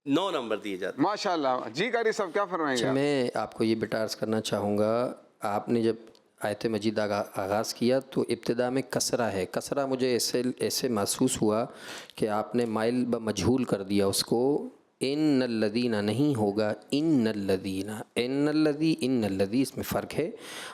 9 نمبر دیے جاتے ہیں۔ ماشاءاللہ۔ جی قاری صاحب کیا فرمائیں گے آپ؟ میں آپ کو یہ بیٹا عرض کرنا چاہوں گا، آپ نے جب آیت مجیدہ کا آغاز کیا تو ابتدا میں کسرہ ہے، کسرہ مجھے ایسے محسوس ہوا کہ آپ نے مائل بمجہول کر دیا اس کو، ان الذین نہیں ہوگا ان الذین، ان الذی اس میں فرق ہے،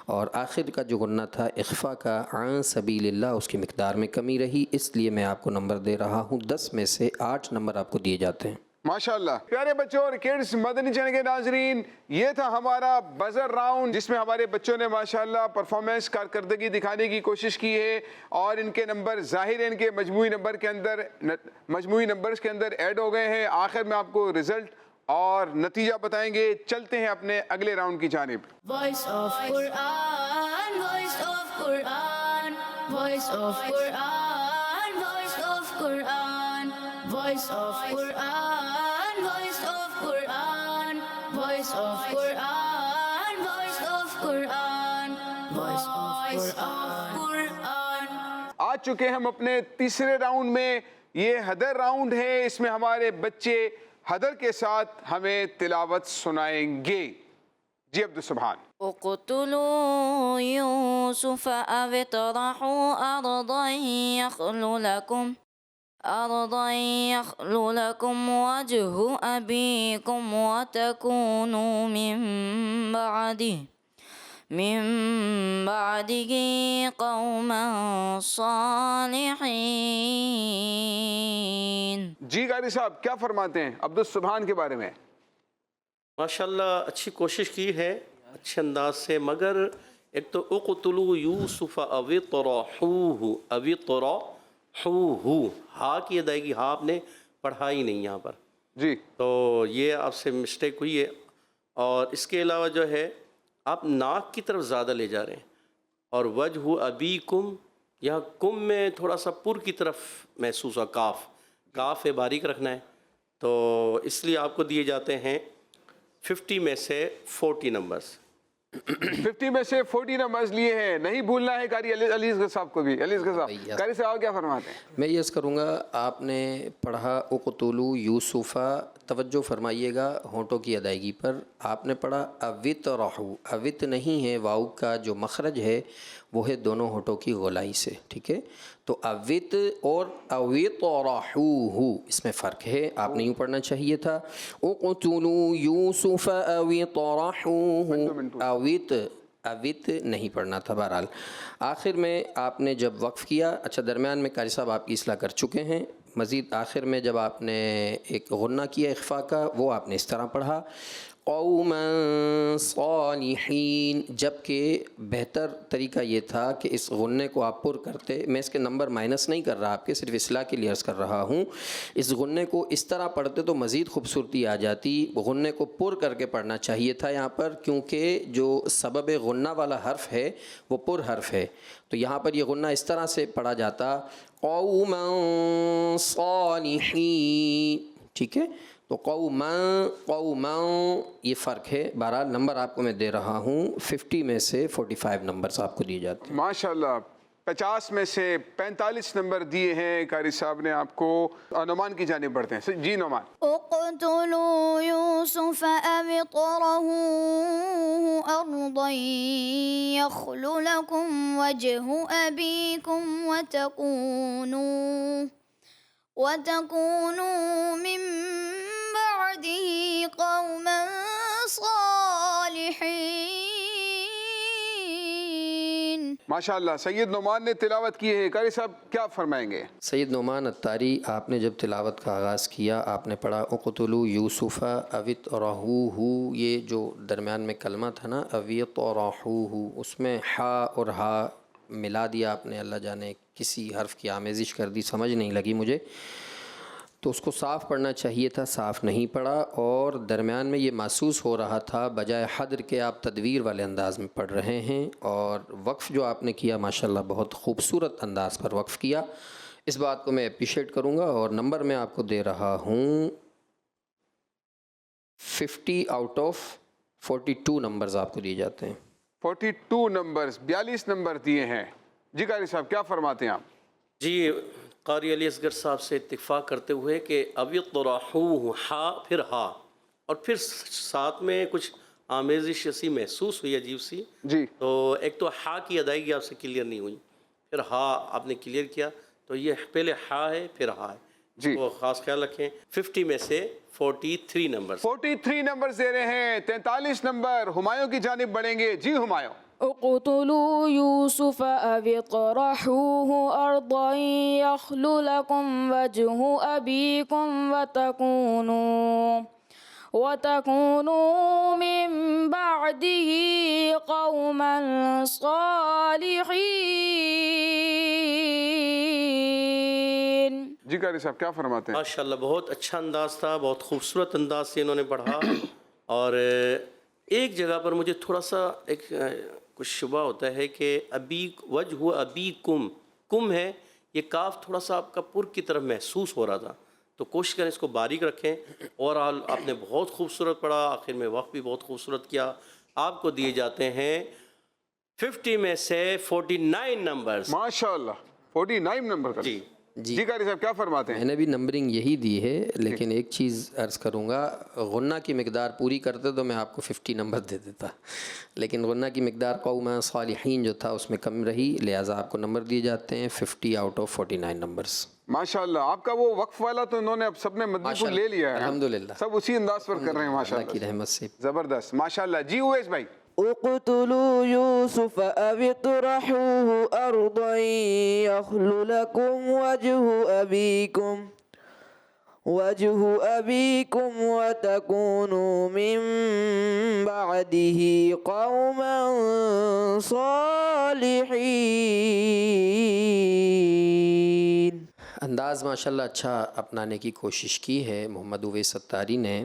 اور آخر کا جو غنہ تھا اخفا کا عن سبیل اللہ اس کی مقدار میں کمی رہی، اس لیے میں آپ کو نمبر دے رہا ہوں 10 میں سے 8 نمبر آپ کو دیے جاتے ہیں۔ ماشاءاللہ۔ پیارے بچوں اور کڈز مدنی چینل کے ناظرین، یہ تھا ہمارا بزر راؤنڈ جس میں ہمارے بچوں نے ماشاءاللہ پرفارمنس کارکردگی دکھانے کی کوشش کی ہے، اور ان کے نمبر ظاہر ان کے مجموعی نمبرز کے اندر ایڈ ہو گئے ہیں۔ آخر میں آپ کو رزلٹ اور نتیجہ بتائیں گے۔ چلتے ہیں اپنے اگلے راؤنڈ کی جانب۔ Voice of Quran, voice of Quran, voice of Quran, voice of Quran, voice of Quran, voice of Quran, voice of Quran, voice of Quran, voice of Quran. آ چکے ہم اپنے تیسرے راؤنڈ میں، یہ حدر راؤنڈ ہے، اس میں ہمارے بچے حدر کے ساتھ ہمیں تلاوت سنائیں گے۔ جی عبدالسبحان۔ اقتلوا يوسف أو اطرحوا أرضا يخل لكم وجه أبيكم وتكونوا من بعده قوما صالحين۔ جی قاری صاحب کیا فرماتے ہیں عبدالسبحان کے بارے میں؟ ماشاءاللہ اچھی کوشش کی ہے اچھے انداز سے، مگر ایک تو اقتلوا یوسف او اطرحوہ، ہا کی ادائیگی ہا آپ نے پڑھا ہی نہیں یہاں پر، جی تو یہ آپ سے مسٹیک ہوئی ہے، اور اس کے علاوہ جو ہے آپ ناک کی طرف زیادہ لے جا رہے ہیں، اور وجہ ابیکم یہاں کم میں تھوڑا سا پر کی طرف محسوس ہوا، کاف ہے باریک رکھنا ہے، تو اس لیے آپ کو دیے جاتے ہیں 50 میں سے 40 نمبرز۔ 50 میں سے 40 نمبرز لیے ہیں، نہیں بھولنا ہے قاری علی اصغر صاحب کو بھی۔ علی اصغر صاحب قاری صاحب کیا فرماتے ہیں؟ میں یہ عرض کروں گا، آپ نے پڑھا اقتلوا یوسفا، توجہ فرمائیے گا ہونٹوں کی ادائیگی پر، آپ نے پڑھا اوترحوا، اوت نہیں ہے، واو کا جو مخرج ہے وہ ہے دونوں ہونٹوں کی گولائی سے، ٹھیک ہے، تو اوت اور اوترحوہ اس میں فرق ہے، آپ نے یوں پڑھنا چاہیے تھا اقتلوا یوسف اوترحوہ، اوت نہیں پڑھنا تھا۔ بہرحال آخر میں آپ نے جب وقف کیا، اچھا درمیان میں قاری صاحب آپ کی اصلاح کر چکے ہیں، مزید آخر میں جب آپ نے ایک غنہ کیا اخفا کا، وہ آپ نے اس طرح پڑھا قوما صالحین، جبکہ بہتر طریقہ یہ تھا کہ اس غنے کو آپ پر کرتے، میں اس کے نمبر مائنس نہیں کر رہا آپ کے، صرف اصلاح کے لیے عرض کر رہا ہوں، اس غنے کو اس طرح پڑھتے تو مزید خوبصورتی آ جاتی، غنے کو پر کر کے پڑھنا چاہیے تھا یہاں پر، کیونکہ جو سبب غنہ والا حرف ہے وہ پر حرف ہے، تو یہاں پر یہ غنہ اس طرح سے پڑھا جاتا قوما صالحین، ٹھیک ہے، تو قوما یہ فرق ہے۔ بہرحال نمبر آپ کو میں دے رہا ہوں 50 میں سے 45 نمبرز آپ کو دیے جاتے ہیں۔ ماشاءاللہ 50 میں سے 45 نمبر دیے ہیں قاری صاحب نے آپ کو۔ نعمان کی جانب بڑھتے ہیں۔ جی نعمان۔ اقتلوا يوسف أو اطرحوه أرضا يخل لكم وجه أبيكم وتكونوا من بعده قوما صالحين۔ ماشاءاللہ سید نعمان نے تلاوت کی ہے، قاری صاحب کیا فرمائیں گے؟ سید نعمان الطاری، آپ نے جب تلاوت کا آغاز کیا آپ نے پڑھا اقتلوا یوسف اوترحوہ، یہ جو درمیان میں کلمہ تھا نا اوترحوہ، اس میں ہا اور ہا ملا دیا آپ نے، اللہ جانے کسی حرف کی آمیزش کر دی، سمجھ نہیں لگی مجھے، تو اس کو صاف پڑھنا چاہیے تھا، صاف نہیں پڑھا، اور درمیان میں یہ محسوس ہو رہا تھا بجائے حدر کے آپ تدویر والے انداز میں پڑھ رہے ہیں، اور وقف جو آپ نے کیا ماشاءاللہ بہت خوبصورت انداز پر وقف کیا، اس بات کو میں اپریشیٹ کروں گا، اور نمبر میں آپ کو دے رہا ہوں 50 آؤٹ آف 42 نمبرز آپ کو دیے جاتے ہیں۔ 42 نمبرز، 42 نمبر دیے ہیں۔ جی قاری صاحب کیا فرماتے ہیں آپ؟ جی قاری علی اصغر صاحب سے اتفاق کرتے ہوئے کہ ابی طرحوہ ہا پھر ہا، اور پھر ساتھ میں کچھ آمیزش ایسی محسوس ہوئی عجیب سی۔ جی تو ایک تو ہا کی ادائیگی آپ سے کلیئر نہیں ہوئی، پھر ہا آپ نے کلیئر کیا، تو یہ پہلے ہا ہے پھر ہا ہے، جی وہ خاص خیال رکھیں۔ 50 میں سے 43 نمبر 43 نمبر دے رہے ہیں۔ 43 نمبر ہمایوں کی جانب بڑھیں گے۔ جی ہمایوں۔ اقتلوا يوسف أو اطرحوه أرضا يخل لكم وجه أبيكم وتكونوا من بعده قوما صالحين۔ جی قاری صاحب کیا فرماتے ہیں؟ ماشاءاللہ بہت اچھا انداز تھا، بہت خوبصورت انداز سے انہوں نے پڑھا، اور ایک جگہ پر مجھے تھوڑا سا ایک کچھ شبہ ہوتا ہے کہ ابی وجہ ابی کم ہے، یہ کاف تھوڑا سا آپ کا پر کی طرف محسوس ہو رہا تھا، تو کوشش کریں اس کو باریک رکھیں۔ اور آپ نے بہت خوبصورت پڑھا، آخر میں وقت بھی بہت خوبصورت کیا۔ آپ کو دیے جاتے ہیں 50 میں سے 49 نمبرز۔ ماشاءاللہ 49 نمبر کا۔ جی جی قاری صاحب کیا فرماتے ہیں؟ میں نے بھی نمبرنگ یہی دی ہے، لیکن ایک چیز عرض کروں گا، غنہ کی مقدار پوری کرتے تو میں آپ کو 50 نمبر دے دیتا، لیکن غنہ کی مقدار قوم صالحین جو تھا اس میں کم رہی، لہٰذا آپ کو نمبر دیے جاتے ہیں 50 آؤٹ آف 49 نمبرز۔ ماشاءاللہ آپ کا وہ وقف والا تو انہوں نے اب سب نے مدنی پھول لے لیا ہے، الحمدللہ سب اسی انداز پر کر رہے ہیں۔ اللہ کی ماشاءاللہ رحمت سے۔ زبردست ماشاءاللہ۔ جی اویس بھائی۔ اقتلوا يوسف أو اطرحوه أرضا يخل لكم وجه أبيكم وتكونوا من بعده قوما صالحين۔ انداز ماشاءاللہ اچھا اپنانے کی کوشش کی ہے محمد اویس ستاری نے،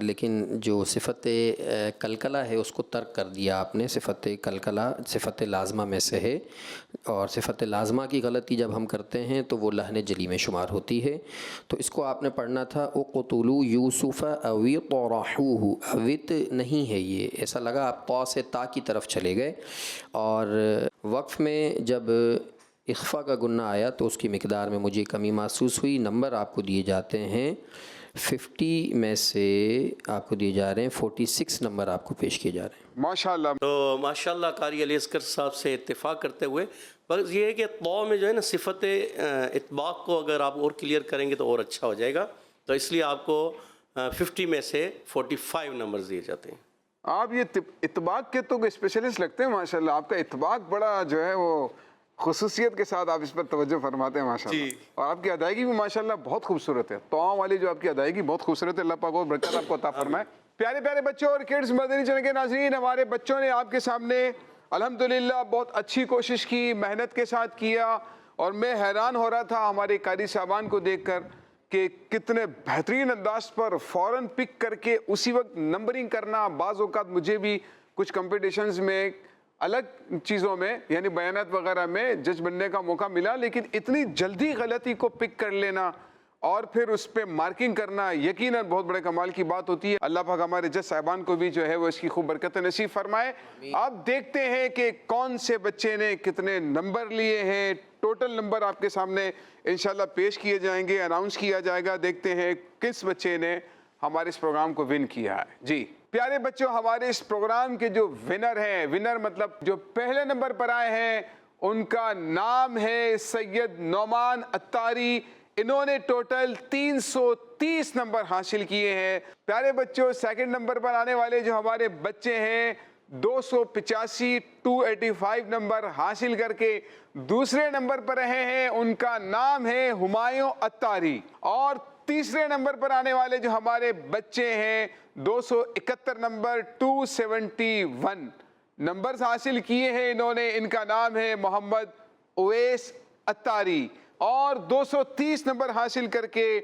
لیکن جو صفت کلکلہ ہے اس کو ترک کر دیا آپ نے۔ صفت کلکلہ صفت لازمہ میں سے ہے، اور صفت لازمہ کی غلطی جب ہم کرتے ہیں تو وہ لحن جلی میں شمار ہوتی ہے، تو اس کو آپ نے پڑھنا تھا اقتلوا یوسف او طرحوه۔ اوت نہیں ہے، یہ ایسا لگا آپ طا سے تا کی طرف چلے گئے، اور وقف میں جب اخفا کا گنہ آیا تو اس کی مقدار میں مجھے کمی محسوس ہوئی۔ نمبر آپ کو دیے جاتے ہیں 50 میں سے آپ کو دیے جا رہے ہیں 46 نمبر آپ کو پیش کیے جا رہے ہیں۔ ماشاءاللہ تو ماشاءاللہ قاری علی اصغر صاحب سے اتفاق کرتے ہوئے، بس یہ ہے کہ طا میں جو ہے نا صفت اطباق کو اگر آپ اور کلیئر کریں گے تو اور اچھا ہو جائے گا، تو اس لیے آپ کو 50 میں سے 45 نمبر دیے جاتے ہیں۔ آپ یہ اطباق کے تو اسپیشلسٹ لگتے ہیں ماشاءاللہ، آپ کا اطباق بڑا جو ہے وہ خصوصیت کے ساتھ آپ اس پر توجہ فرماتے ہیں ماشاءاللہ، اور آپ کی ادائیگی بھی ماشاءاللہ بہت خوبصورت ہے، طعام والی جو آپ کی ادائیگی بہت خوبصورت ہے۔ اللہ پاک اور برکت آپ کو عطا فرمائے۔ پیارے پیارے بچوں اور کڈز مدنی چینل کے ناظرین، ہمارے بچوں نے آپ کے سامنے الحمدللہ بہت اچھی کوشش کی، محنت کے ساتھ کیا، اور میں حیران ہو رہا تھا ہمارے قاری صاحبان کو دیکھ کر کہ کتنے بہترین انداز پر فوراً پک کر کے اسی وقت نمبرنگ کرنا۔ بعض اوقات مجھے بھی کچھ کمپٹیشنز میں الگ چیزوں میں یعنی بیانات وغیرہ میں جج بننے کا موقع ملا، لیکن اتنی جلدی غلطی کو پک کر لینا اور پھر اس پہ مارکنگ کرنا یقیناً بہت بڑے کمال کی بات ہوتی ہے۔ اللہ پاک ہمارے جج صاحبان کو بھی جو ہے وہ اس کی خوب برکت نصیب فرمائے۔ آپ دیکھتے ہیں کہ کون سے بچے نے کتنے نمبر لیے ہیں، ٹوٹل نمبر آپ کے سامنے انشاءاللہ پیش کیے جائیں گے، اناؤنس کیا جائے گا۔ دیکھتے ہیں کس بچے نے ہمارے اس پروگرام کو ون کیا ہے۔ جی پیارے بچوں، ہمارے اس پروگرام کے جو ونر ہیں، ونر مطلب جو پہلے نمبر پر آئے ہیں، ان کا نام ہے سید نعمان عطاری۔ انہوں نے ٹوٹل 330 نمبر حاصل کیے ہیں۔ پیارے بچوں، سیکنڈ نمبر پر آنے والے جو ہمارے بچے ہیں 285 نمبر حاصل کر کے دوسرے نمبر پر رہے ہیں، ان کا نام ہے ہمایوں عطاری۔ اور تیسرے نمبر پر آنے والے جو ہمارے بچے ہیں 271 نمبر 271 نمبرز حاصل کیے ہیں انہوں نے، ان کا نام ہے محمد اویس عطاری۔ اور 230 نمبر حاصل کر کے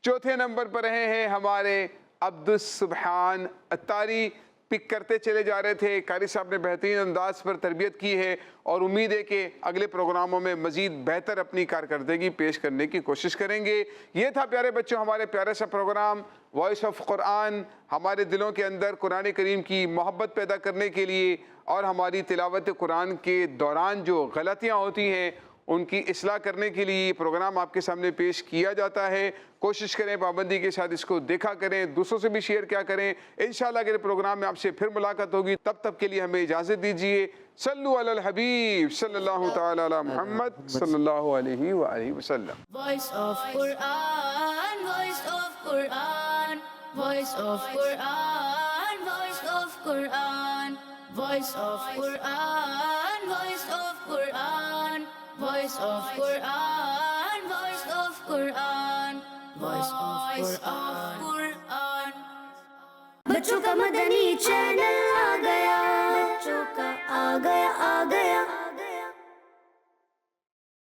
چوتھے نمبر پر رہے ہیں ہمارے عبدالسبحان عطاری۔ پک کرتے چلے جا رہے تھے. قاری صاحب نے بہترین انداز پر تربیت کی ہے اور امید ہے کہ اگلے پروگراموں میں مزید بہتر اپنی کارکردگی پیش کرنے کی کوشش کریں گے. یہ تھا پیارے بچوں ہمارے پیارے سا پروگرام وائس آف قرآن. ہمارے دلوں کے اندر قرآن کریم کی محبت پیدا کرنے کے لیے اور ہماری تلاوت قرآن کے دوران جو غلطیاں ہوتی ہیں ان کی اصلاح کرنے کے لیے یہ پروگرام آپ کے سامنے پیش کیا جاتا ہے. کوشش کریں پابندی کے ساتھ اس کو دیکھا کریں, دوسروں سے بھی شیئر کیا کریں. انشاءاللہ اگلے پروگرام میں آپ سے پھر ملاقات ہوگی. تب تک کے لیے ہمیں اجازت دیجیے. صلو علی الحبیب صلی اللہ تعالی علی محمد صلی اللہ علیہ وآلہ وسلم. Voice of Quran, voice of Quran, voice of Quran, voice of Quran, voice of Quran, voice of Quran, voice of Quran, voice of Quran, voice of Quran. بچوں کا مدنی چینل آ گیا, بچوں کا آ گیا